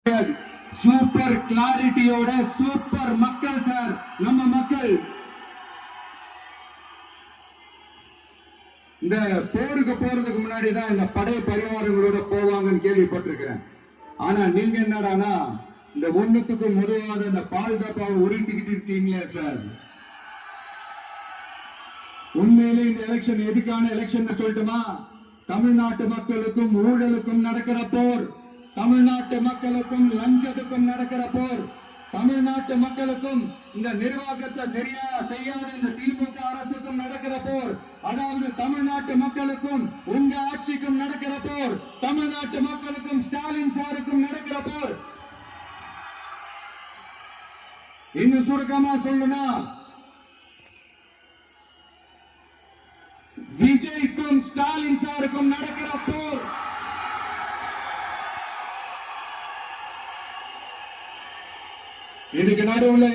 Super கிளாரிட்டியோட super மக்கள் sir. நம்ம மக்கள் இந்த போருக்கு போறதுக்கு முன்னாடி தான் இந்த படை பரிவாரங்களோட போவாங்கன்னு கேள்விப்பட்டிருக்கிறேன். ஆனா நீங்க என்னடானா இந்த ஒண்ணுத்துக்கும் முதுவாத இந்த பால் டப்பாவை உருட்டிக்கிட்டு இருக்கீங்களே சார். உண்மையிலே இந்த எலெக்ஷன் எதுக்கான எலெக்ஷன் சொல்லட்டுமா? தமிழ்நாட்டு மக்களுக்கும் ஊழலுக்கும் நடக்கிற போர், தமிழ்நாட்டு மக்களுக்கும் லஞ்சத்துக்கும் நடக்கிற போர், தமிழ்நாட்டு மக்களுக்கும் இந்த நிர்வாகத்தை சரியா செய்யாத இந்த திமுக அரசுக்கும் நடக்கிற போர், அதாவது தமிழ்நாட்டு மக்களுக்கும் உங்க ஆட்சிக்கும் நடக்கிற போர், தமிழ்நாட்டு மக்களுக்கும் ஸ்டாலின் சாருக்கும் நடக்கிற போர். இன்னும் சுருக்கமா சொல்லுனா விஜய்க்கும் ஸ்டாலின் சாருக்கும் நடக்கிற போர். இதுக்கு நடுவுல